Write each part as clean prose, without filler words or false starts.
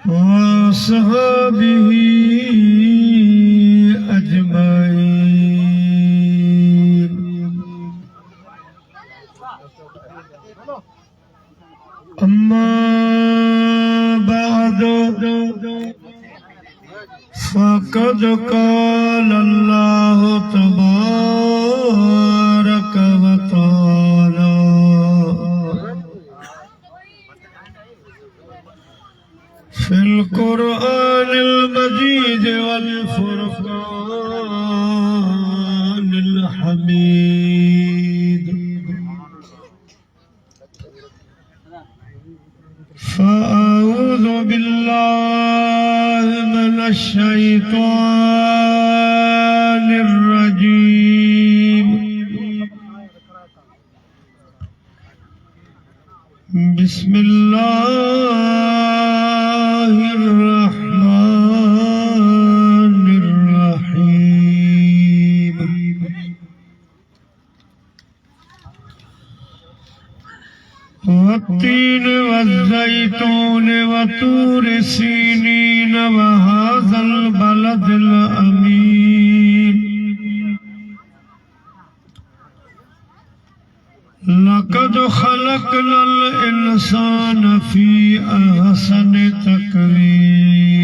وصحبه أجمعين. أما بعد فقد قال الله تبارك وتعالى في القرآن المجيد والفرقان الحميد. فأعوذ بالله من الشيطان الرجيم. بسم الله الرحمن الرحيم. والتين والزيتون وطور سينين وهذا البلد الأمين. لقد خلقنا الإنسان في أحسن تقويم.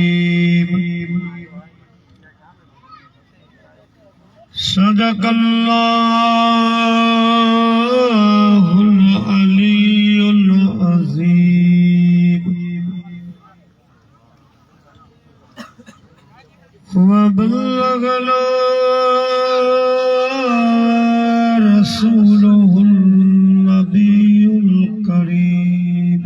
صدق الله العلي العظيم. وبلغنا رسوله النبي الكريم.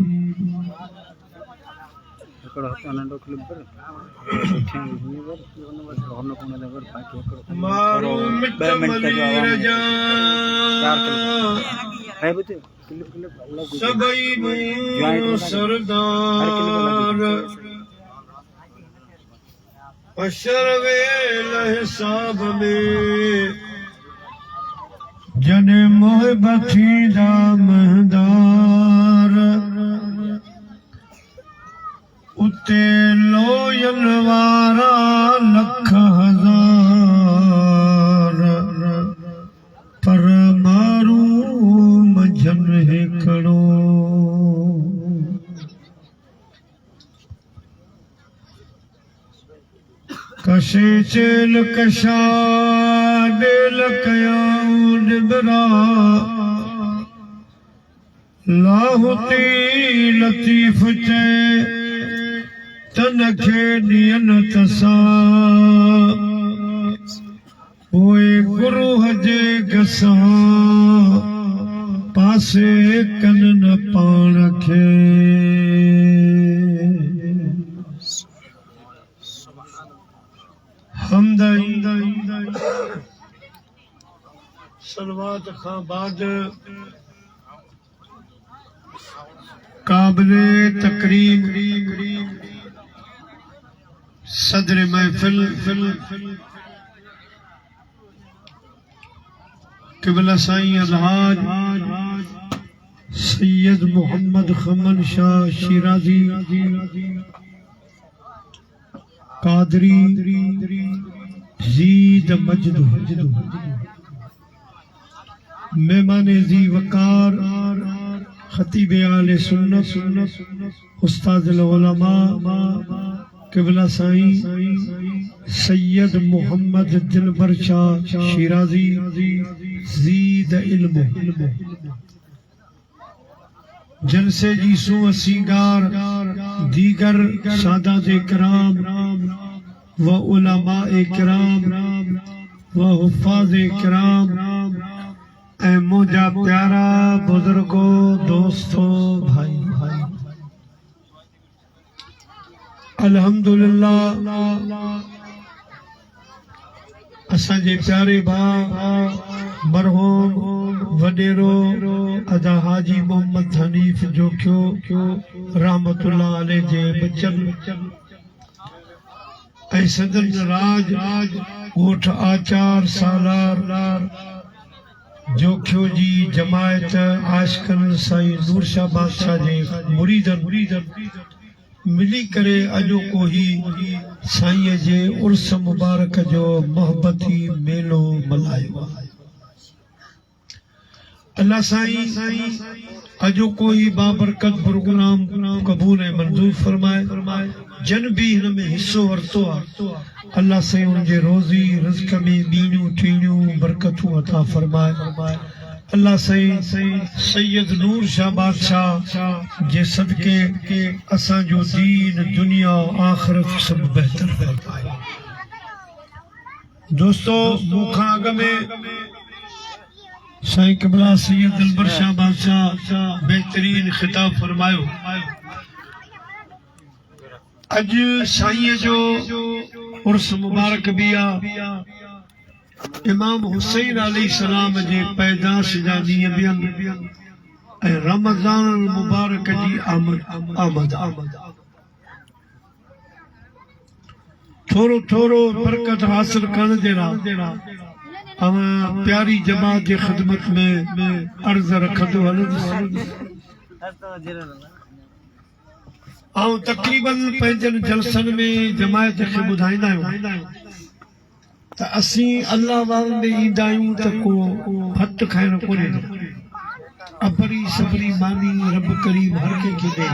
सरदार अशरवेल हिसाब में जने मोहबती दा महदार उते लोयन वारा लख हजार पर मारू मझन हिकड़ो। कशे चेल कशा डेल कयाऊं निबरा लाहुती लतीफ चे तनखे नियन तसा ओए गुरु हजे गसा पासे कन न पाण खे। सलवात खां बाद काबिले तकरीम सदर महफिल क़िबला साईं अलहाज सैयद मोहम्मद खमन शाह शिराजी कादरी जीद मजद मेहमान जी वकार खतीब आले सुन्नत उस्ताद उलमा क़िबला साईं सैयद मोहम्मद दिलबर शाह शिराजी जीद इल्म जलसे जी सू सीगार दीगर सादात इकराम व उलमा इकराम व हुफ़ाज़ इकराम ए मुझा प्यारा बुजुर्गो दोस्तों भाई अल्हम्दुलिल्लाह असांजे प्यारे भाउ मरहूम वडेरो अदा हाजी मोहम्मद हनीफ जो क्यों रहमतुल्लाह अलैह जे बचन ऐ सदन राज ओठ आचार सालार जोख्यो जी जमायत आशकन साईं नूर शाह बादशाह जे मुरीदन मिली करे अॼो को ही साईं जे उर्स मुबारक जो मोहब्बती मेलो मल्हायो आहे। अल्लाह साईं अॼो को ही बाबरकत प्रोग्राम क़बूल ऐं मंज़ूर फरमाए। जन भी हिन में हिस्सो वरितो आहे अल्लाह साईं उनजे रोज़ी रिज़्क़ में ॿीणियूं टीणियूं बरकतूं अता फरमाए। अल्लाह साईं सैयद नूर शाह बादशाह जे सदके असांजो दीन दुनिया आख़िरत सब बहितर फरमाए। दोस्तो मूंखां अॻ में साईं क़िबला सैयद दिलबर शाह बादशाह बेहतरीन ख़िताब फरमायो। अॼु साईं जो उर्स मुबारक भी आहे। इमाम हुसैन अलैहिस्सलाम जे पैदाश जा ॾींहं भी आहिनि ऐं रमज़ान मुबारक जी आमद। थोरो थोरो बरकत हासिल करण जे लाइ प्यारी जमात जी ख़िदमत में अर्ज़ रखंदो हलंदुसि। तक़रीबन पंहिंजनि जलसनि में जमायत खे ॿुधाईंदा आहियूं त असीं अल्लाह वारनि ॾे ईंदा आहियूं त को हथ खाइण कोन्हे, अबरी सबरी मानी रब करीम हर कंहिंखे ॾे।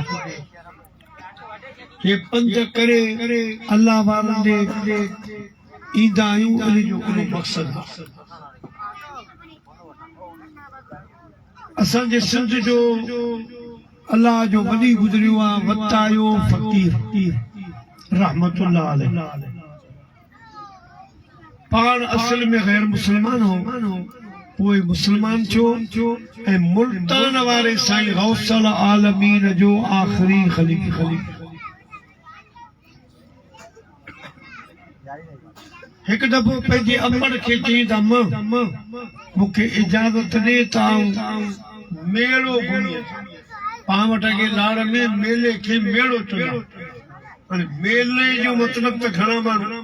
हे पंध करे अल्लाह वारनि ॾे ईंदा आहियूं, इन जो हिकिड़ो मक़सदु आहे। असांजे सिंध जो अल्लाह जो वॾी गुज़रियो आहे वतायो फ़कीर रहमतुल्लाह अलैह। पाण असल में गैर मुसलमान हो, पोइ मुसलमान थियो ऐं मुल्तान वारे साईं गौसल आलमीन जो आख़िरी ख़लीफ़ा। हिकु दफ़ो पंहिंजे अमड़ खे चई त मूंखे इजाज़त ॾे त मेलो घुमी। पाण वटि अॻे लाड़ में मेले खे मेलो चवंदा। हाणे मेले जो मतिलबु त घणा माण्हू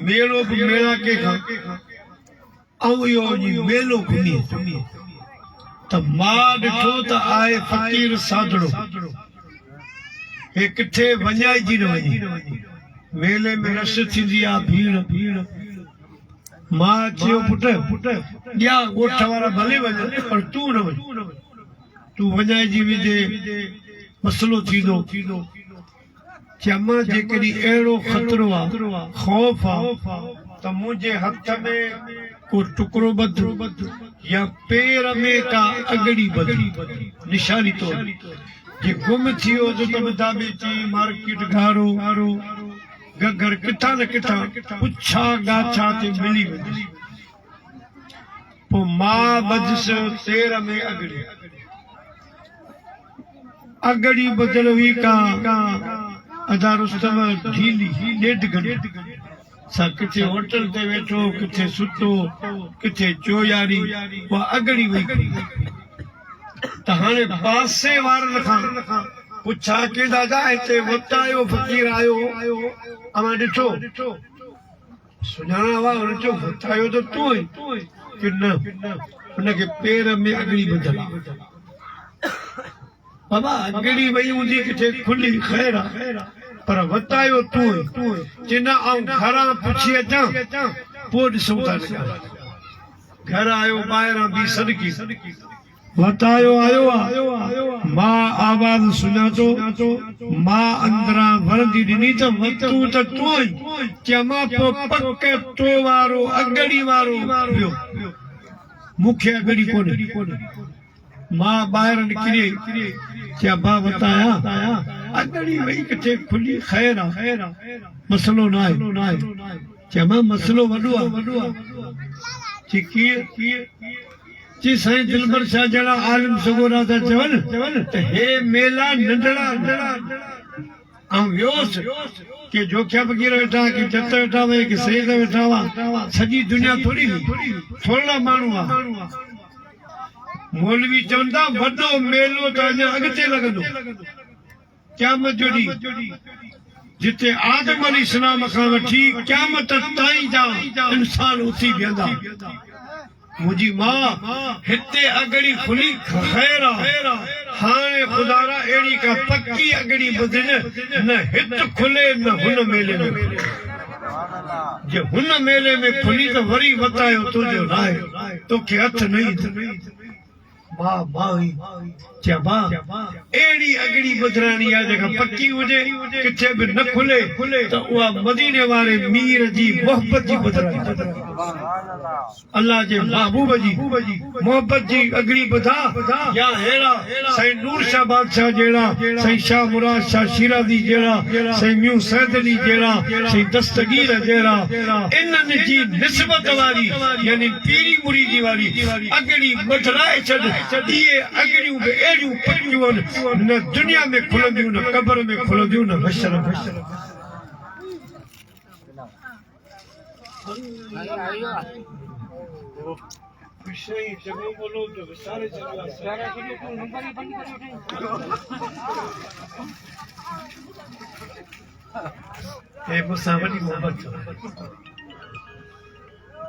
मेलो बि मेला के खां ऐं इहो मेलो घुमी त मां ॾिठो त आहे फ़कीर सादड़ो। हे किथे वञाइजी न वञे, मेले में रश थींदी आहे, भीड़। मां चयो पुट ॿिया ॻोठ वारा भले वञनि पर तूं न वञ, तूं वञाइजी वेंदे मसइलो थींदो। चयमां जेकॾहिं अहिड़ो ख़तरो आहे, ख़ौफ़ आहे त मुंहिंजे हथ में को टुकड़ो ॿध या पेर में का अगड़ी ॿध निशानी तौर जे गुम थी वियो त दाबे थी मार्केट घारो घर किथां न किथां पुछा गाछा ते मिली वेंदी। पोइ मां ॿधसि पेर में अगड़ी ॿधल हुई का अदा रुस्तम ढीली 1.5 घंटे सा किथे होटल ते वेठो, किथे सुतो, किथे चोयारी, उहा अगड़ी वई। त हाणे पासे वारनि खां पुछा के दादा हिते वतायो फ़कीर आयो, अमां ॾिठो सुञाणा हुआ। हुन चयो वतायो त तूं आहीं कि न? हुनखे पेर में अगड़ी ॿधल आहे। बाबा अगड़ी वई हूंदी किथे खुली, ख़ैर आहे, पर वतायो तूं आहीं। चई न आऊं घरां पुछी अचां पोइ ॾिसूं था। घर आयो, ॿाहिरां बि सदकी वतायो आयो आहे। मां आवाज़ सुञातो, मां अंदरां वरंदी ॾिनी त वतूं त तूं आहीं। चयमां पोइ पक तो वारो अगड़ी वारो ॿियो, मूंखे अगड़ी कोन्हे। मां ॿाहिरि निकिरी चया बा वताया अगड़ी वई किथे खुली, ख़ैर आहे, मसइलो न आहे। चयमां मसइलो वॾो आहे। जी साईं दिलबर शाह जहिड़ा आलिम सगोरा था चवनि त हे मेला नंढड़ा ऐं वियोसि कि जोखिया फ़कीर वेठा, कि जत वेठा हुआ, कि सैद वेठा हुआ। सॼी दुनिया थोरी हुई, थोरा माण्हू आहे। मौलवी चवनि था वॾो मेलो त अञा अॻिते लॻंदो क़यामत जो ॾींहुं, जिते आदम अलैहिस्सलाम खां वठी क़यामत ताईं जा इंसान उथी बीहंदा। मुंहिंजी मां हिते अगड़ी खुली, ख़ैर आहे, हाणे खुदारा एड़ी का पक्की अगड़ी बदन न हित खुले न हुन मेले में जे हुन मेले में खुली तो वरी बतायो तुझो राय तोखे हथ नहीं मां माई चबा एड़ी अगड़ी बदरानी आ जेका पक्की हुजे किथे भी न खुले तो उहा मदीने वाले मीर जी मोहब्बत जी बदरानी अल्लाह जे महबूब जी मोहब्बत जी अगड़ी बधा या हेड़ा सही नूर शाह बादशाह जेड़ा सही शाह मुराद शाह शिराजी जेड़ा सही म्यू सैदली जेड़ा सही दस्तगीर जेड़ा इन्हनि जी निस्बत वाली यानी पीरी मुरीदी वाली अगड़ी बदराए छॾ ये अगड़ियूं बि अहिड़ियूं पकियूं न दुनिया में खुलंदियूं न कब्र में खुलंदियूं न हशर में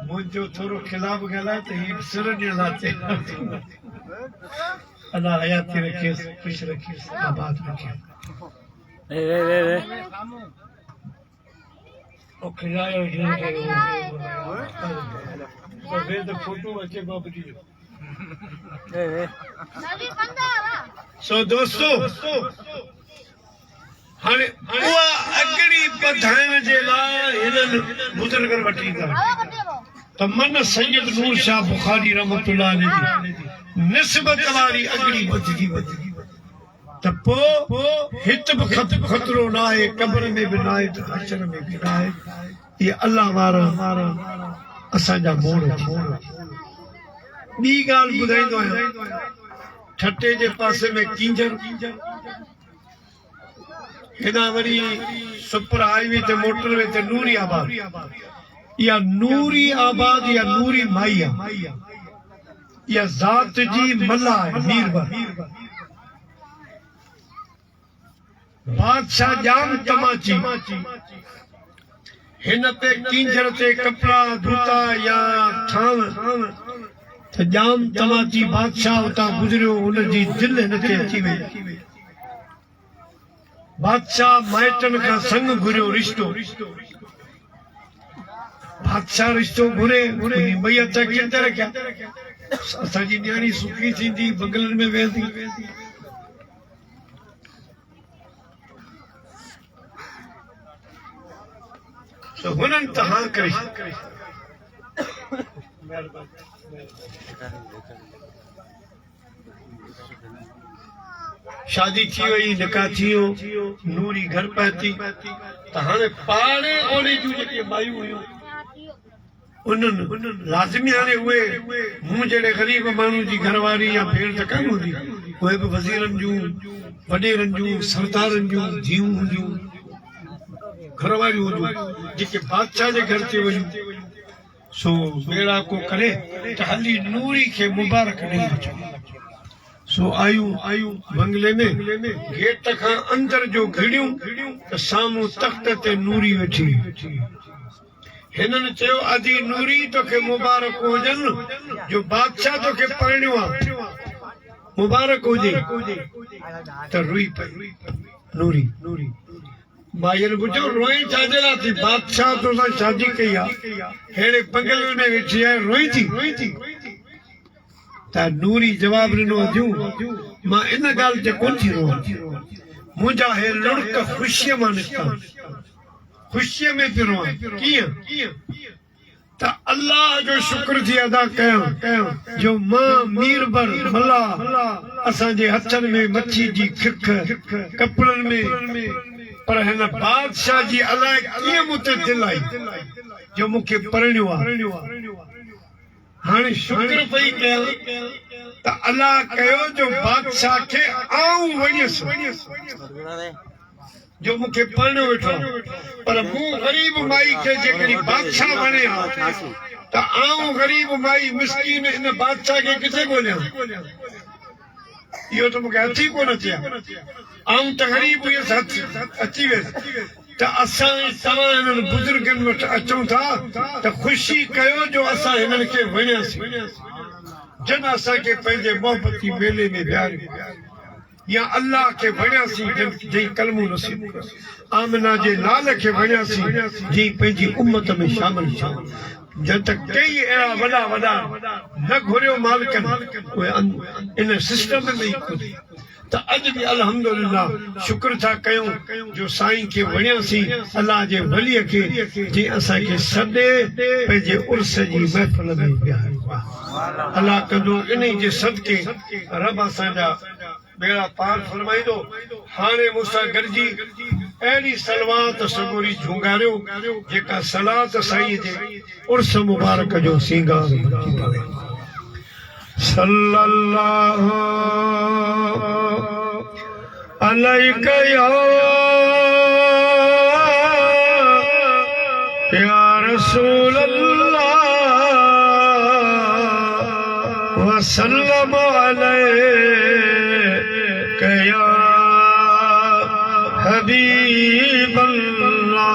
मुझो थोड़ो खिलाफ गला तो ये सिर लाते अल्लाह हयाती रखे खुश रखे आबाद रखे ओ खिलायो तो वे तो फोटो अच्छे बाप जी जो सो दोस्तों हाने उआ अगड़ी बधाइण जे लाइ हिननि बुजुर्ग वठी था तो मन सैयद नूर शाह बुखारी रहमतुल्लाह अलैहि निस्बत वाली अगड़ी बजदी तो पो हित भी खतरो ना है कब्र में भी ना है तो हशर में भी ना है ये अल्लाह वारा असांजा मोड़ ॿी ॻाल्हि ॿुधाईंदो आहियां ठटे जे पासे में कींजर हिना वरी सुपर हाईवे ते मोटरवे ते नूरी आबाद या नूरी आबाद या नूरी माइया या ज़ात जी मल्ला है मीरबर बादशाह जाम तमाची हिन ते कींजर ते कपड़ा धोता या थाम तो जाम तमाची बादशाह उता गुजरियो उन जी दिल हिन ते अची वई बादशाह माइटन का संग घुरियो रिश्तो बादशाह रिश्तो घुरे मैयत किथे रखिया असांजी न्याणी सुखी थींदी बंगलनि में वेंदी तो हुननि त हाँ करे शादी थी वई निकाह थियो नूरी घर पहुती त हाणे पाणे ओले जूं जेके मायूं हुयूं उन्हनि लाज़मी हाणे उहे मूं जहिड़े ग़रीब माण्हू जी घरवारी या भेण त कान हूंदी उहे बि वज़ीरनि जूं वॾेरनि जूं सरदारनि जूं धीअरूं हूंदियूं घरवारियूं हूंदियूं जेके बादशाह जे घर ते वयूं सो बेड़ा को करे त हली नूरी खे मुबारक ॾेई अचो सो आयूं बंगले में गेट खां अंदर जो घिड़ियूं त साम्हूं तख्त ते नूरी वेठी हिननि चयो अजी नूरी तोखे मुबारक हुजनि जो बादशाह तोखे परिणियो आहे मुबारक हुजे त रुई पई नूरी माइनि पुछियो रोई छाजे लाइ थी बादशाह तोसां शादी कई आहे अहिड़े बंगले में वेठी आहे रोई थी त नूरी जवाब ॾिनो अजूं मां इन ॻाल्हि ते कोन थी रोवां मुंहिंजा हे लुड़क ख़ुशीअ मां निकिता ख़ुशीअ में थी रोवां कीअं त अल्लाह जो शुक्र थी अदा कयां जो मां मीरबर मल्ला असांजे हथनि में मच्छी जी खिख कपिड़नि में पर हिन बादशाह जी अलाए कीअं मूं ते दिलि आई जो मूंखे परिणियो आहे हाणे शुक्र पई कयां त अल्लाह कयो जो बादशाह खे आऊं वञियसि जो मूंखे परिणियो वेठो पर मूं ग़रीब माई खे जेकॾहिं बादशाह वणे हा त आऊं ग़रीब माई मिसकीन इन बादशाह खे किथे ॻोल्हियां इहो त मूंखे हथी कोन अचे आऊं त ग़रीब अची वियसि त असां तव्हां हिननि बुज़ुर्गनि वटि अचूं था त ख़ुशी कयो जो असां हिननि खे वणियासीं जन असांखे पंहिंजे मोहबती मेले में विहारियो या अल्लाह के वणियासीं जंहिं कलमो नसीब कयो आमिना जे नाल खे वणियासीं जंहिं पंहिंजी उम्मत में शामिल थियो जब तक कई अहिड़ा वॾा वॾा न घुरियो मालिकनि उहे इन सिस्टम में ई खुदी त अॼु बि अल्हम्दुलिल्लाह शुक्र था कयूं जो साईं खे वणियासीं अल्लाह जे वलीअ खे जंहिं असांखे सॾे पंहिंजे उर्स जी महफ़िल में विहारियो अल्लाह कंदो इन जे सदके रब असांजा बेड़ा पार फरमाईंदो हाणे मूंसां गॾिजी अहिड़ी सलवात सगोरी झूंगारियो जेका सलात साईं जे उर्स मुबारक जो सींगार बची पवे सल्लल्लाहु अलैका या रसूल अल्लाह व सल्लम अलैका या हबीब अल्लाह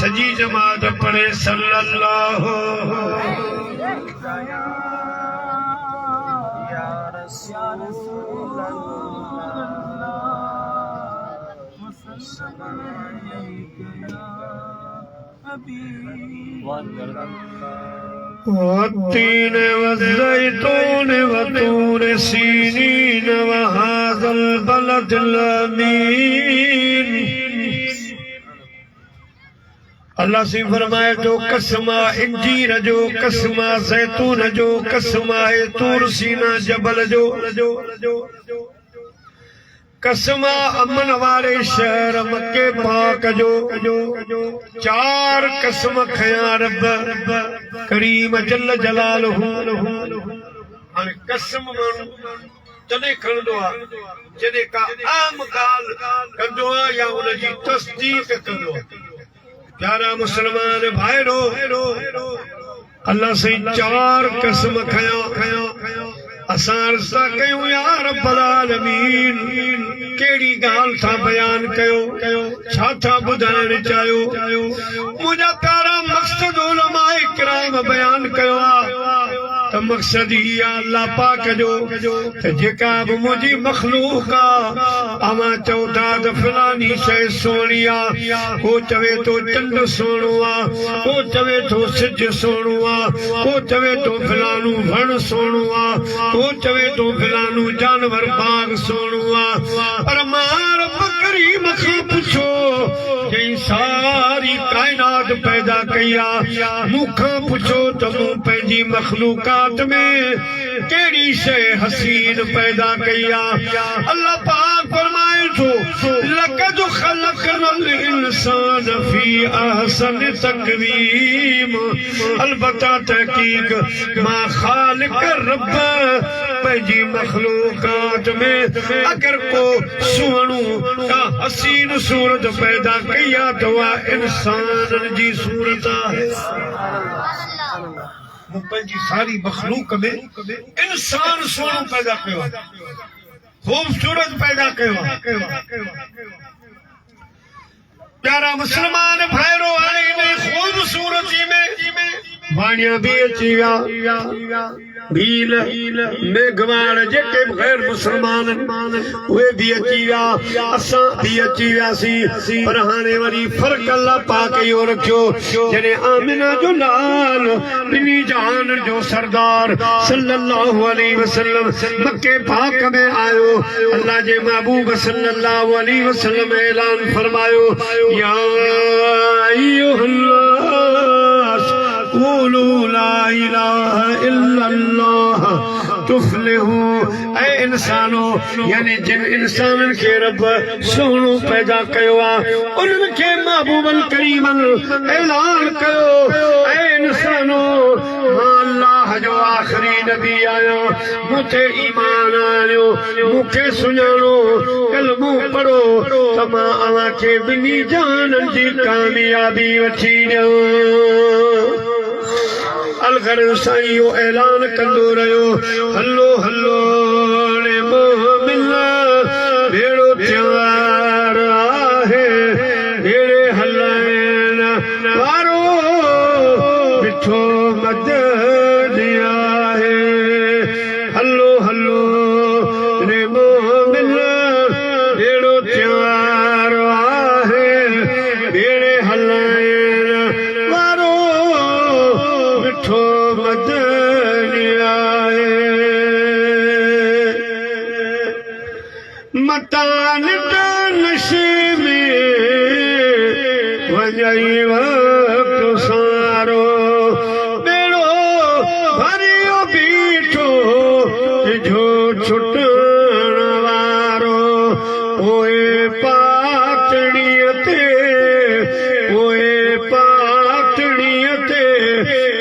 सजी जमात पढ़े सल्लल्लाहु والتين والزيتون وطور سينين وهذا البلد الأمين अल्लाह से फरमाए जो कसम इंजीर जो कसम ज़ैतून जो कसम तूर सीना जबल जो कसम अमन वारे शहर मक्के पाक जो चार कसम खया रब करीम जल जलालहू हाणे कसम तॾहिं खणंदो आहे जॾहिं का आम ॻाल्हि कंदो आहे या उनजी तस्दीक कंदो आहे प्यारा मुसलमान भाइरो अल्लाह से चार कसम खया असां अर्ज़ था कयूं या रब्बल आलमीन कहिड़ी ॻाल्हि था बयान कयो छा था ॿुधाइण चाहियो मुंहिंजा प्यारा मक़सद उलमाए किराम बयान कयो आहे त मक़सद ही आहे अल्लाह पाक जो त जेका बि मुंहिंजी मख़लूक आहे अवां चओ था त फलानी शइ सुहिणी आहे को चवे थो चंड सुहिणो आहे को चवे थो सिज सुहिणो आहे को चवे थो फलाणो वण सुहिणो आहे को चवे थो फलाणो जानवर बाग सुहिणो आहे पर मां रब करीम खां पुछो जंहिं सारी काइनात पैदा कई आहे मूंखां पुछो त मूं पंहिंजी मख़लूकात में कहिड़ी शइ हसीन पैदा कई आहे अल्लाह पाक फरमाए थो लक़द ख़लक़नल इंसान फी अहसन तक़वीम अलबत्ता तहक़ीक़ मां ख़ालिक़ रब पंहिंजी मख़लूकात में अगर को सुहिणो का हसीन सूरत पैदा कई आहे त उहा इंसान जी सूरत आहे मूं पंहिंजी सारी मख़लूक में इंसान सुहिणो पैदा कयो आहे खूबसूरत पैदा कयो आहे प्यारा मुसलमान भाइरो हाणे इन खूबसूरती में वाणिया भी अची विया भील मेघवाड़ जेके गैर मुसलमान उहे भी अची विया असां भी अची वियासीं पर हाणे वरी फ़र्क़ु अल्लाह पाक इहो रखियो जॾहिं आमिना जो लाल ॿिन्ही जहान जो सरदार सल्लल्लाहु अलैहि वसल्लम मक्के पाक में आयो अल्लाह जे महबूब सल्लल्लाहु अलैहि वसल्लम ऐलान फरमायो या अय्युहन्नास क़ूलू ला इलाहा इल्लल्लाह तुफ़्लिहू ऐ इंसानो यानी जिन इंसाननि खे रब सुहिणो पैदा कयो आहे उन्हनि खे महबूबल करीमन ऐलान कयो ऐ इंसानो मां अल्लाह जो आख़िरी नबी आहियां मूंखे ईमान आणियो मूंखे सुञाणो कलमो पढ़ो त मां अव्हां खे ॿिन्ही जहाननि जी कामयाबी वठी ॾियां अलगर साईं यो ऐलान कंदो रहियो हलो हलो रे मोमिन भेड़ो तयार आहे भेड़े हलाइण वारो मिठो मदद आहे हलो हलो रे मोमिन वञई वक़्तु सारो बेड़ो भरियो बीठो जो छुटण वारो ओए पातड़ीअ ते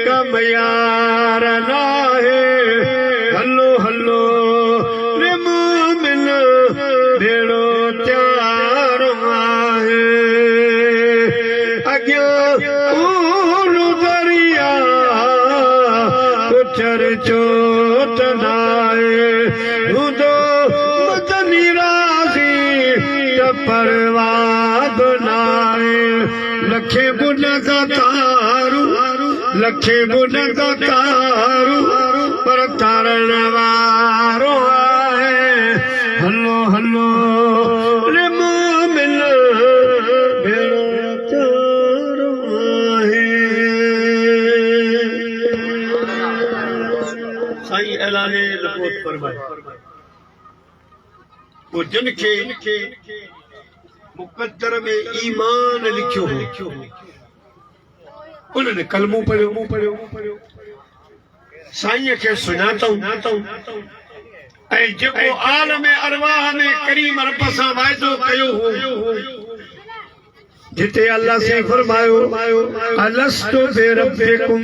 कम यार नाहे हलो हलो रे मोमिन बेड़ो त्यार आहे अॻियां ऊन दरिया कुचर चोट नाहे हूंदो मदनी राज़ी त परवाह नाहे लखे गुनहगारू पर तारण वारो आहे हलो हलो रे मोमिन बेड़ो त्यार आहे साईं ऐलाने नबूवत फरमाए वो जिन खे मुक़द्दर में ईमान लिखियो हो उन्होंने कलमो पढ़ियो साईं खे सुञातऊं ऐं जेको आलम अरवाह में करीम रब सां वाइदो कयो हो जिते अल्लाह से फरमायो अलस्तु बिरब्बिकुम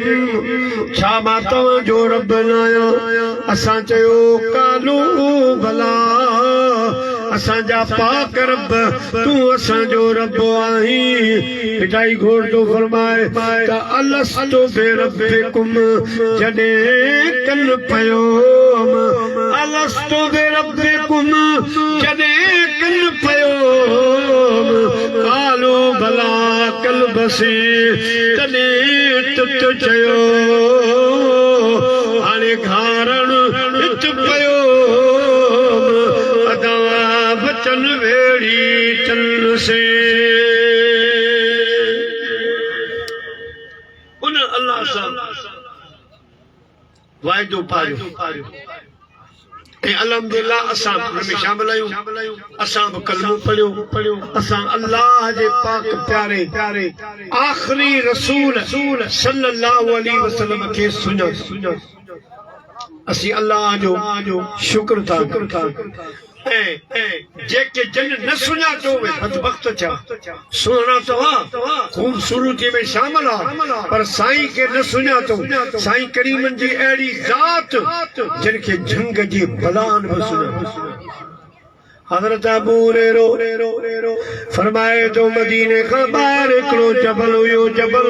छा मां तव्हांजो रब न आहियां असां चयो कालू भला असांजा पाक रब तूं असांजो रब आहीं पिटाई घोड़ तो फरमाए त अलस्तु बिरब्बिकुम जॾहिं कन पयो अलस्तु बिरब्बिकुम जॾहिं कन पयो कालो भला कल बसी तॾहिं तुत चयो हाणे घारण हित पयो बचन वेड़ी चल से उन अल्लाह सां वाइदो पारियो ऐं अल्हम्दुलिल्लाह असां में शामिल आहियूं असां बि कलमो पढ़ियो असां अल्लाह जे पाक प्यारे आखिरी रसूल सल्लल्लाहु अलैहि वसल्लम खे सुञातो असीं अल्लाह जो शुक्र था जेके जिन न सुञातो वे बदबख्त थिया सुहिणा तव्हां ख़ूबसूरती में शामिल आ पर साईं खे न सुञातो साईं करीमन जी अहिड़ी ज़ात जिन खे जंग जी बलान बि सुञातो हज़रत अबू हुरैरा फरमाए तो मदीने खां ॿाहिरि हिकिड़ो जबल हुयो जबल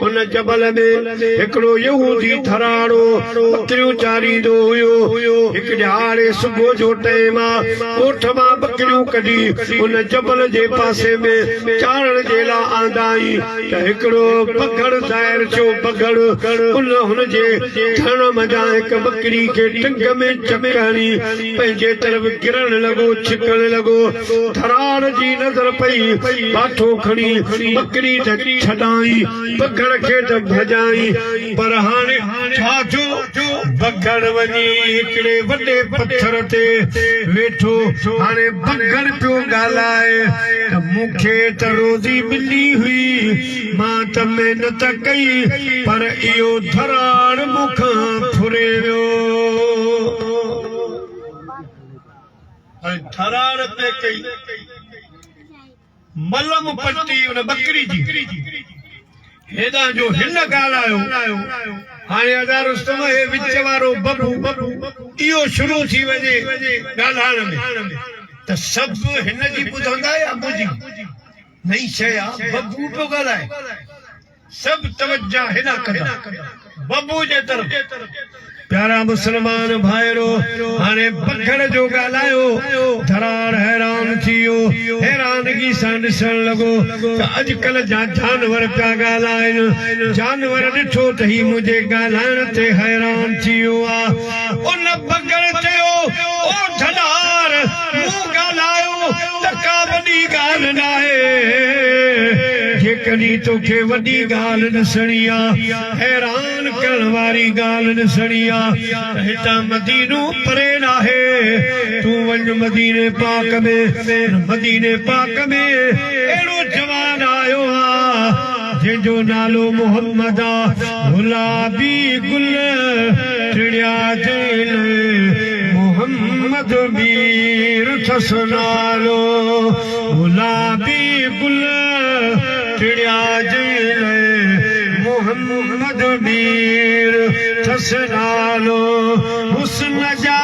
उन जबल में हिकिड़ो यहूदी थराड़ो बकरियूं चारींदो हुयो हिकु ॾियारे सुबुह जो टाइम ॻोठ मां बकरियूं कढी उन जबल जे पासे में चारण जे लाइ आंदाई त हिकिड़ो बगड़ ज़ाहिर थियो बगड़ हुनजे थण मज़ा हिकु बकरी खे टंग में चकणी पंहिंजे तरफ़ गिरण लॻो छिकण लॻो थराड़ जी नज़र पई बाठो खणी बकरी छॾाई बगड़ खे त भॼाई पर हाणे छा थियो बगड़ वञी हिकिड़े वॾे पत्थर ते वेठो हाणे बगड़ पियो ॻाल्हाए त मूंखे त रोज़ी मिली हुई मां त महिनत कई पर इहो थराड़ मूंखां फुरे वियो थराड़ ते कई मलम पट्टी उन बकरी जी हेॾां जो हिन ॻाल्हायो हाणे अदा रुस्तम हे विच वारो बबू इहो शुरू थी वञे ॻाल्हाइण में त सभु हिन जी ॿुधंदा या मुंहिंजी नई शइ आहे बबू पियो ॻाल्हाए सभु तवज्जा हेॾा कंदा बबू जे तरफ़ प्यारा मुसलमान भाइरो हाणे बगड़ जो ॻाल्हायो थराड़ हैरान थी वियो हैरानगी सां ॾिसण लॻो त अॼुकल्ह जा जानवर पिया ॻाल्हाइनि जानवर ॾिठो त ही मुंहिंजे ॻाल्हाइण ते हैरान थी वियो आहे उन बगड़ चयो ओ धनार मूं ॻाल्हायो त का वॾी ॻाल्हि न आहे जेकॾहिं तोखे वॾी ॻाल्हि ॾिसणी आहे हैरान करण वारी ॻाल्हि ॾिसणी आहे हितां मदीनो परे नाहे तूं वञ मदीने पाक में अहिड़ो जवान आयो आहे जंहिंजो नालो मोहम्मद गुलाबी गुल टिड़िया जेल मोहम्मद मीर थस नालो गुलाबी गुल टिड़िया जेल मोहम्मद मीर थस नालो हुस्न जा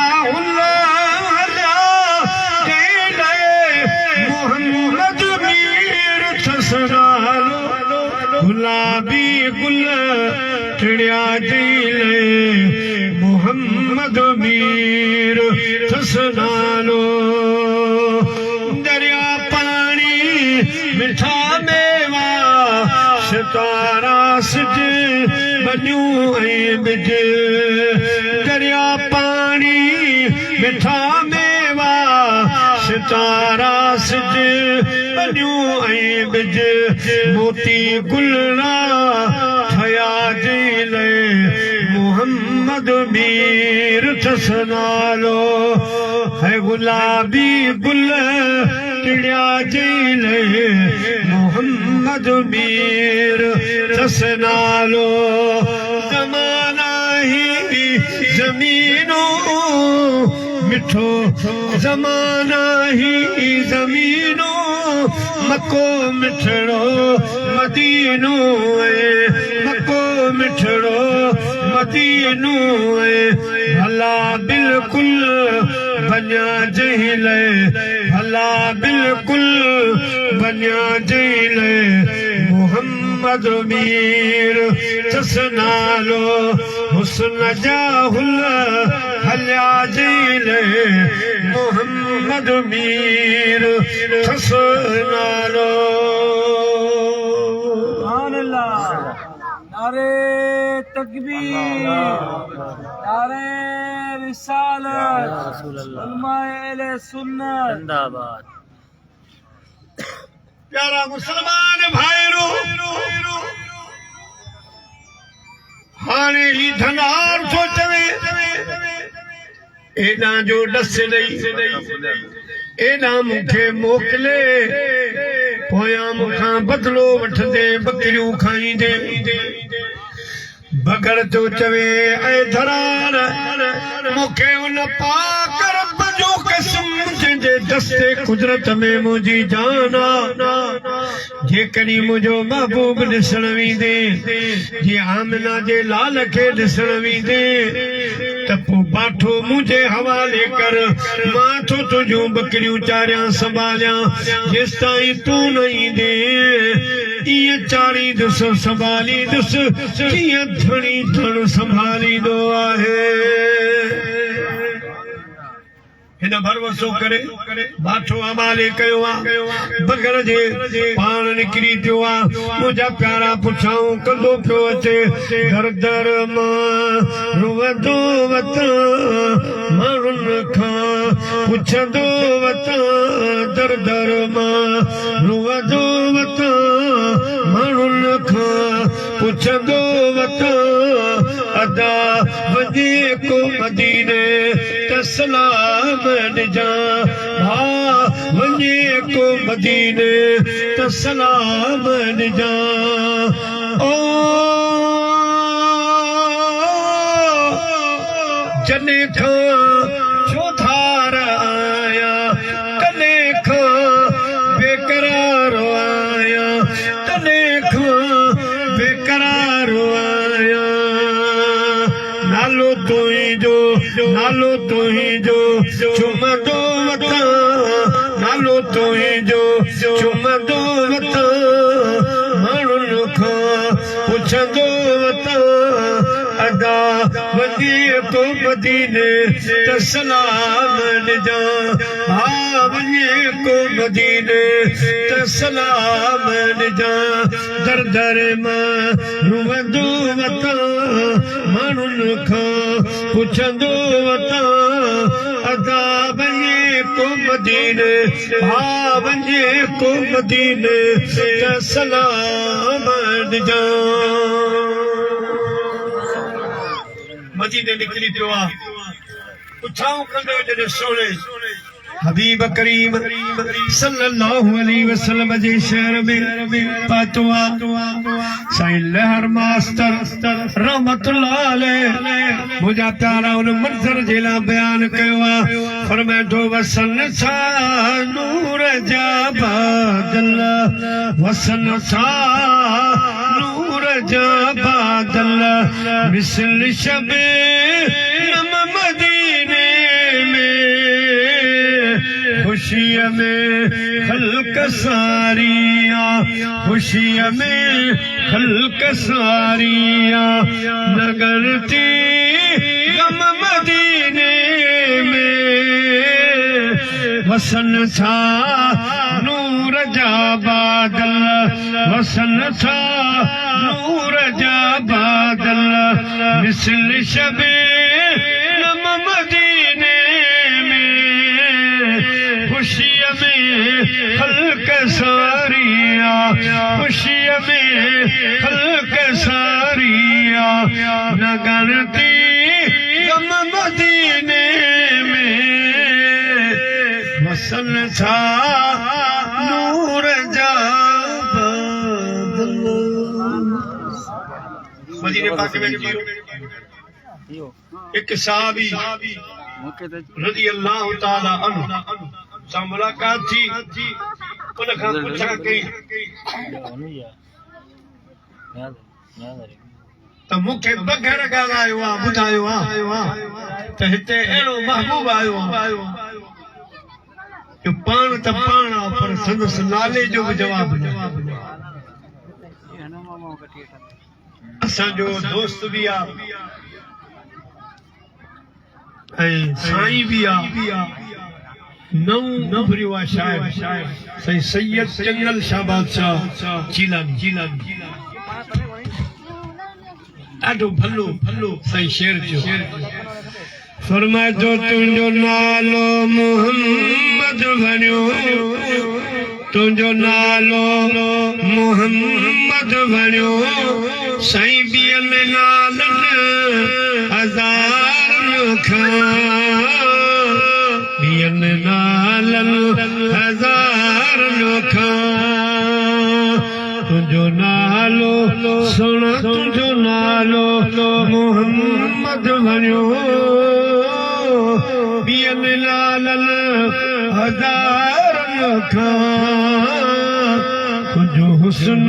मोहम्मद मीर थस नालो गुलाबी गुल टिड़िया जेल मोहम्मद मीर थस नालो दरिया पानी मिठा मेवा सितारा सिज बनियूं ऐं बिज दरिया पानी मिठा मेवा सितारा सिज बनियूं ऐं बिज मोती गुलरा ठया जेल मोहम्मद मीर थस नालो है गुलाबी गुल टिड़िया जेल मोहम्मद मीर थस नालो ज़माना ही ज़मीनों मिठो ज़माना ही ज़मीनों मको मिठड़ो मदीनो मको मिठड़ो मदीनो भला बिल्कुल बनिया जेल भला बिल्कुल बनिया जेल मोहम्मद मीर थस नालो हुस्न जा हुल हलिया जेल मोहम्मद मीर थस नालो नारे तकबीर नारे रिसालत उलमाए अहले सुन्नत जिंदाबाद प्यारा मुसलमान भाईरो हाणे ही धनार थो चवे एॾा जो डस ॾेई एॾा मूंखे मोकिले पोयां मूंखां बदिलो वठंदे बकरियूं खाईंदे बगर थो चवे ऐं धरार मूंखे उन पाक रब जो कसम जंहिंजे दस्ते कुदरत में मुंहिंजी जान जेकॾहिं मुंहिंजो महबूब ॾिसण वेंदे जीअं आमिना जे लाल खे ॾिसण वेंदे त पोइ बाठो मुंहिंजे हवाले कर मां थो तुंहिंजूं बकरियूं चारियां संभालियां जेसिताईं तूं न ईंदे ईअं चाढ़ींदुसि संभालींदुसि कीअं धणी धण संभालींदो आहे हिन भरवसो करे बाठो हवाले कयो आहे बगर जे पाण निकिरी पियो आहे मुंहिंजा प्यारा पुछाऊं कंदो पियो अचे दर दर मां रुवंदो वतां माण्हुनि खां पुछंदो वतां दर दर मां रुवंदो वतां माण्हुनि खां पुछंदो वतां अदा वञे को मदीने त सलाम ॾिजां भाउ वञे को मदीने त सलाम ॾिजां ओ जॾहिं खां छो धार आया कॾहिं खां बेकरार आया तॾहिं खां बेकरार आया नालो तुंहिंजो चुमंदो वतां नालो तुंहिंजो चुमंदो वतां माण्हुनि खां पुछंदो वतां अदा वञे को मदीने त सलाम ॾिजां हा वञे को मदीने त सलाम ॾिजां दर दर मां रुवंदो वतां माण्हुनि खां पुछंदो वतां अदा वञे को मदीने हा वञे को मदीने त सलाम ॾिजां मदीने निकिरी पियो आहे पुछाऊं कंदो जॾहिं सोणे हबीब करीम सल्लल्लाहु अलैहि वसल्लम जे शहर में पातवा साईं लहर मास्टर रहमतुल्लाह अलैह मुझा प्यारा उन मंज़र जे ला बयान कयो आहे फरमाए तो वसन सा नूर जा बादल वसन सा नूर जा बादल मिसल शबे नम मदीने खुशी में खल्क सारिया खुशी में खल्क सारिया नगरती गम मदीने में वसन था नूर जा बादल वसन था नूर जा बादल मिसल शबे नम मदीने खुशी में खल्क सारिया खुशी में खल्क सारिया नगरती गम मदीने में वसन था नूर जा बादल मदीने पाक में एक सहाबी रज़ी अल्लाह ताला अन्हु सां मुलाक़ात थी उन खां पुछा कई त मूंखे बग़ैर ॻाल्हायो आहे ॿुधायो आहे त हिते अहिड़ो महबूब आयो आहे जो पाण त पाण आहे पर संदसि नाले जो बि जवाब न असांजो दोस्त बि आहे ऐं साईं बि आहे नौ भरियो शायर साईं सैयद जंगल शाह बादशाह जीलानी ॾाढो भलो साईं शेर जो फरमाए तो तुंहिंजो नालो मोहम्मद बणियो तुंहिंजो नालो मोहम्मद बणियो साईं ॿियनि नालनि हज़ार खां ॿियनि नालनि हज़ार खां तुंहिंजो नालो सुण तुंहिंजो नालो मोहम्मद बणियो ॿियनि नालनि हज़ार खां तुंहिंजो हुस्न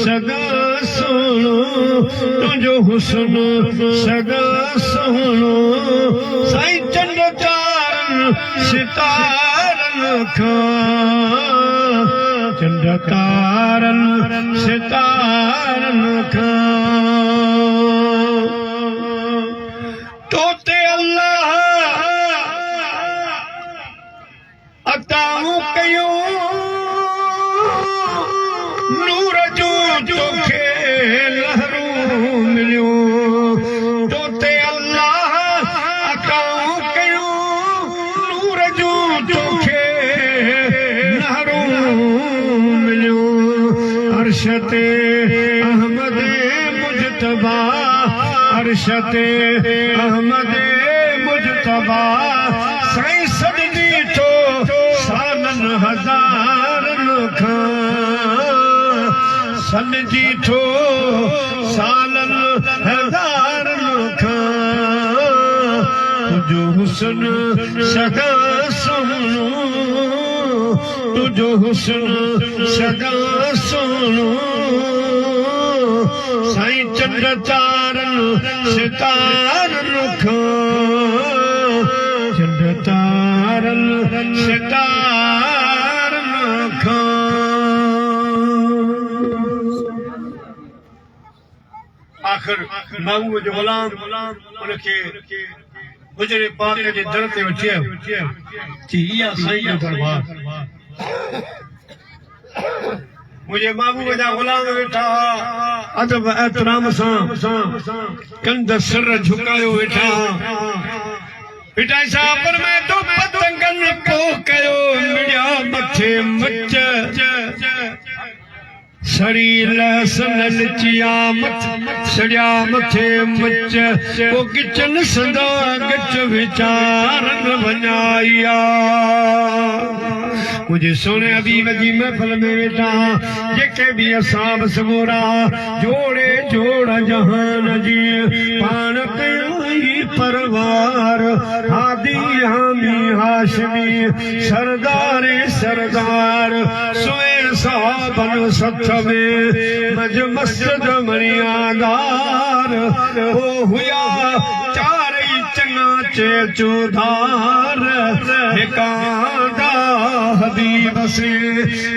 सदा सोणो तुंहिंजो हुस्न सदा सोणो साईं चंड तारनि सितारनि खां चंड तारनि सितारनि खां तोते अल्लाह अताऊं कयूं नूर जो तोखे लहरूं मिलियूं तोते अल्लाह अताऊं कयूं नूर जो तोखे लहरूं मिलियूं अर्शते अहमद मुजतबा अर्शते अहमद मुजतबा साईं सजदी तो सालन हज़ारनि खां सनजी थो सालन हज़ारनि खां तुंहिंजो हुस्न सदा सोणो तुंहिंजो हुस्न सदा सोणो साईं चंड तारनि सितारनि खां चंड तारनि सितारनि खां आखिर महबूब जो गुलाम उनखे गुजरे पाक जे दर ते वठी थी इहा साईं जो दरबार मुझे महबूब जा गुलाम वेठा अदब एहतराम सां कंध सिर झुकायो वेठा पिटाई साहब पर मैं तो पतंगन को कयो मिड़िया मथे मच सड़ी लहसन लचिया मथ सड़िया मथे मच वो किचन सदा गच विचारन वञाया मुझे सोने अबीब जी महफिल में वेठा जेके भी असाब सगोरा जोड़े जोड़ जहान जी पान कई परवार हादी हामी हाशमी सरदारे सरदार सोए साबन सथ में मज मस्जिद मरियादार ओ हुया चारई चना चे चौधार हिकांदा हबीब से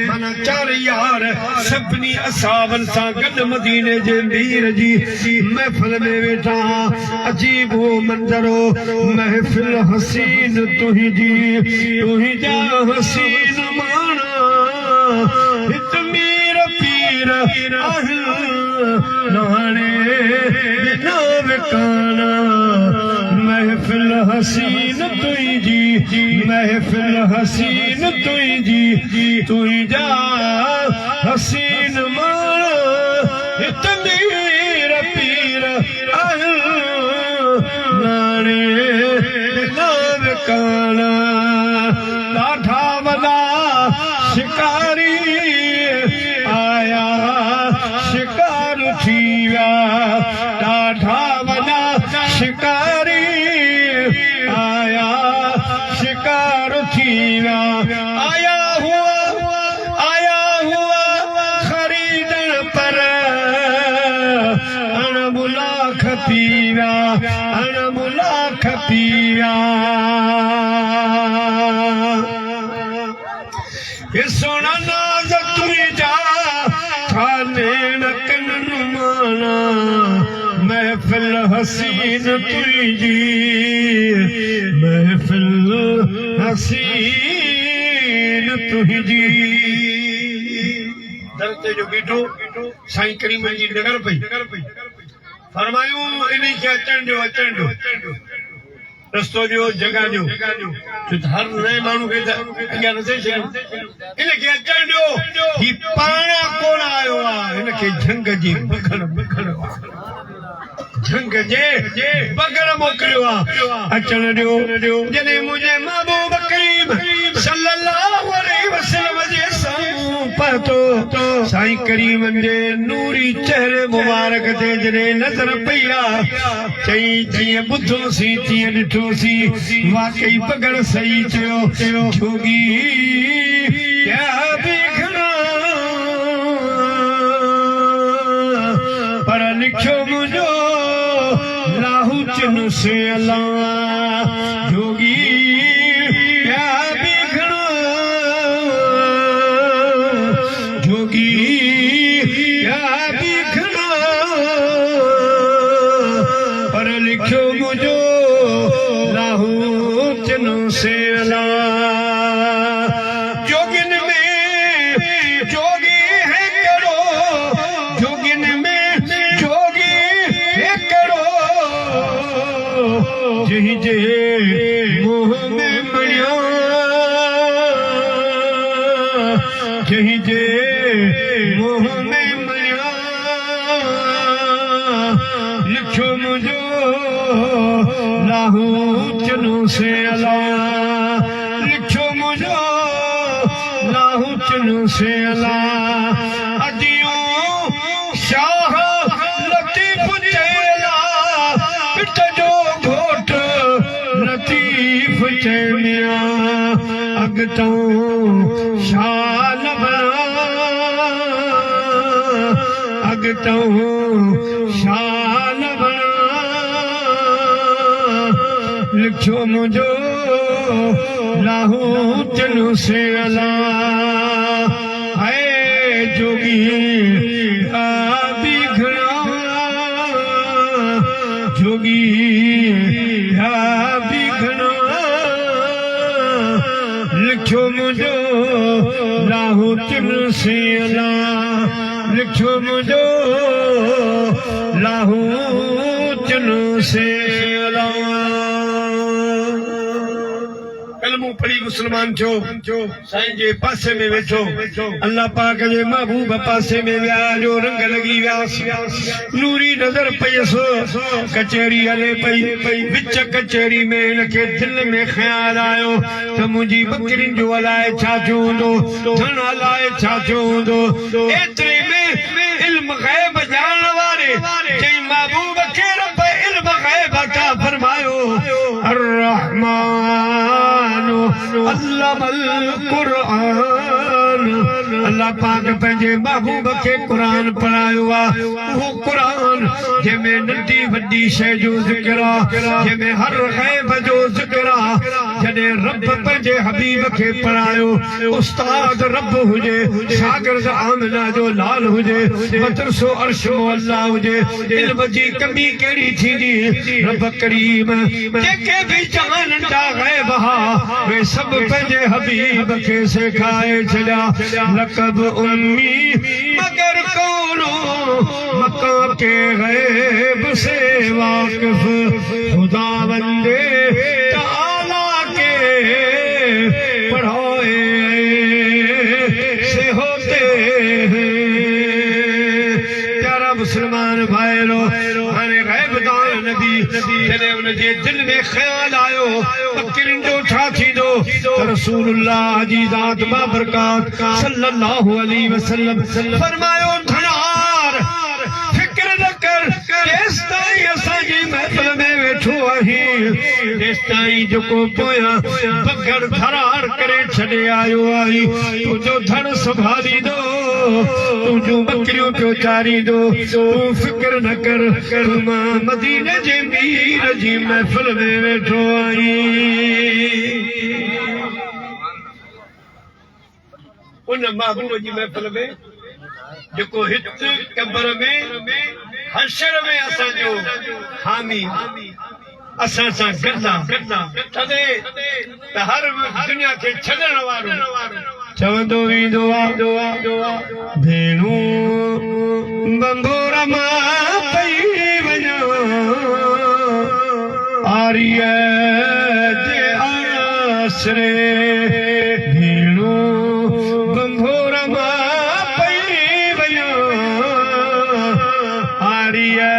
मन चार यार सभनी असाबन सा गड मदीने जे मीर जी महफिल में वेठा अजीब वो मंजरो महफिल हसीन तुही जा हसीन माना हित मीर पीर आहल नाने बिना विकाना महफिल हसीन तुई जी महफिल हसीन तुई जी तुई जा हसीन माना हित मीर पीर आहल नाने बिना विकाना ॾाढा वॾा शिकारी आया शिकार थी विया ॾाढा वॾा शिकारी आया शिकार थी विया आया हुआ खरीदण पर अणमुला खपी विया अणमुला खपी विया ये सोना नाज तुझा थाने नकन नुमाना महफिल हसीन तुझी महफिल हसीन तुझी दरते जो बीठो साईं करीम जी नगर पई फरमायूं इन्हीं खे अचण ॾियो रस्तो ॾियो जगह ॾियो हर नए माण्हू खे अॻियां नथे छॾियो इनखे अचण ॾियो ही पाण कोन आयो आहे हिनखे झंग जी बगर झंग जे बगर मोकिलियो आहे अचण ॾियो जॾहिं मुंहिंजे महबूब करीम सल्लल्लाहु अलैहि वसल्लम जे साम्हूं पहुतो साईं करीम जे नूरी चेहरे मुबारक ते जॾहिं नज़र पई आहे चई जीअं ॿुधोसीं तीअं ॾिठोसीं वाकई बगर सही चयो जोगी क्या भी घणा पर लिखियो मुंहिंजो लाहू चिन से अला जोगी क्या भी घणा जोगी क्या भी घणा पर लिखियो मुंहिंजो लाहू चिन से अला जोगिन में जोगी है करो जोगिन में जोगी है करो जही जे मोह में मणिया जही जे मोह में मणिया लिखो मुझो लाहू चनो से अला लिखो मुझो लाहू चनो से अला अदियों शाह लतीफ चेला पिट जो घोट लतीफ चेलिया अगतों शाल अगतों शाल लिखो मुझो लाहू चनो से अला है जोगी भी घणा जोगी भी घणा लिखो मुझो लाहू चनो से अला लिखो मुझो लाहू चनो से अला कलमो पढ़ी मुसलमान थियो साईं जे पासे में वेठो अल्लाह पाक जे महबूब पासे में विया जो रंग लगी विया नूरी नजर पयसो कचहरी हले पई विच कचहरी में इनके दिल में ख्याल आयो त मुंहिंजी बकरिन जो अलाए छा थियो हूंदो धन अलाए छा थियो हूंदो एतिरे में इल्म गैब ॼाणण वारे जंहिं महबूब खे रब इल्म गैब अता फरमायो अर्रहमान अल्लमल क़ुरान अल्लाह पाक पंहिंजे महबूब खे क़ुरान पढ़ायो आहे उहो क़ुरान जंहिंमें नंढी वॾी शइ जो ज़िक्र आहे जंहिंमें हर गैब जो ज़िक्र आहे जॾहिं रब पंहिंजे हबीब खे पढ़ायो उस्ताद रब हुजे शागिर्द आमिना जो लाल हुजे मदरसो अर्श मुअल्ला हुजे इल्म जी कमी कहिड़ी थींदी रब करीम जेके भी जहान जा गैब हा वे सभु पंहिंजे हबीब खे सेखारे छॾिया लक़ब उम्मी मगर कौनो मका के गैब से वाकिफ खुदावंदे ताला के पढ़ाए से होते हैं प्यारा मुसलमान भाईरो हाणे गैब दान नबी जॾहिं उनजे दिल में ख्याल आयो बकरिन जो छा थींदो रसूलुल्लाह जी ज़ात बाबरकात सल्लल्लाहु अलैहि वसल्लम फरमायो धनार फिक्र न कर केस ताईं असांजी महफ़िल में वेठो आहीं केस ताईं जेको पोयां बगड़ धरार करे छॾे आयो आहीं तुंहिंजो धन संभालींदो तुंहिंजूं बकरियूं पियो चारींदो तूं फिक्र न कर मां मदीने जे मीर जी महफ़िल में वेठो आहीं उन महबूब जी महफ़िल में जेको हित कब्र में हशर में असांजो हामी असां सां गॾा तॾहिं त हर दुनिया खे छॾण वारो चवंदो वेंदो आहे भेणू बंबोर मां पई वञो आरीअ जे आसरे भेणू बंबोर मां पई वञो आरीअ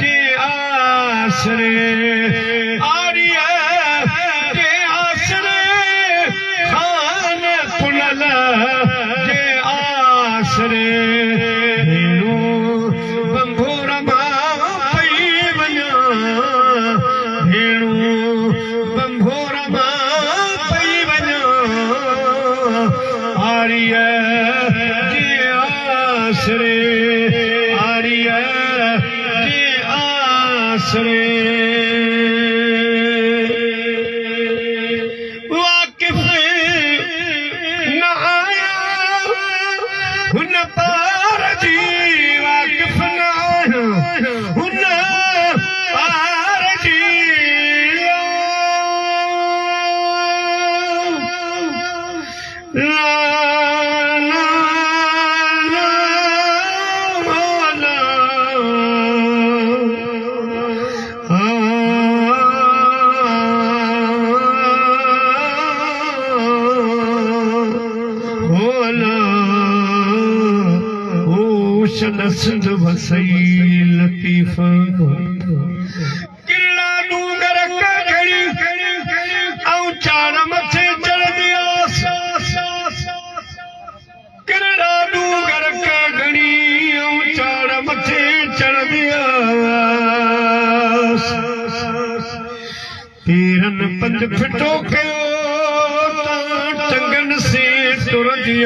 जे आसरे सिंध वसई लतीफ़ किला डूंगर कड़ी ऐं चार मथे चढ़ंदी किला डूंगर कड़ी ऐं चार मथे चढ़ंदी पीरन पंज फिटो कयो टंगन से टुरंदी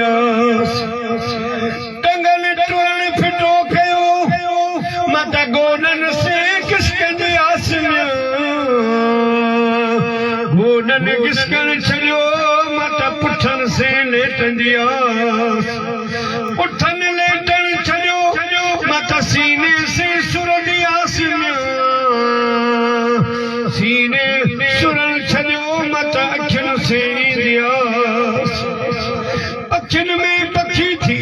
गोनन से किसकन आसमिया गोनन किसकन छलियो माता पुठन से लेटंदी पुठन लेटन छलियो माता सीने से सुरंदी आसमिया सीने सुरन छलियो माता अखिन से ईंदिया अखिन में पखी थी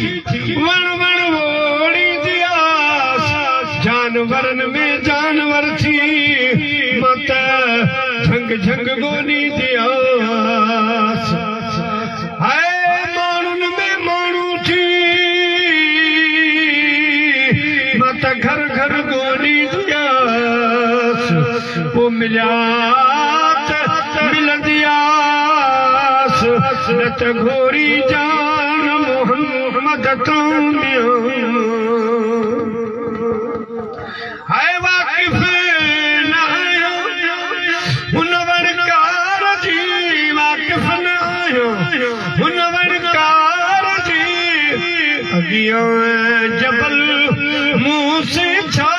वण वण वोड़ी जानवरन में जानवर थी मत झंग झंग गोनी दिया घर घर गोरी दियास वो मिलियात मिलंदियास न त गोरी जान मोहम्मद तौमियो हाय वाकिफ न आयो हुन वणकार जी वाकिफ न आयो हुन वणकार जी अगियो जबल मुंह से छा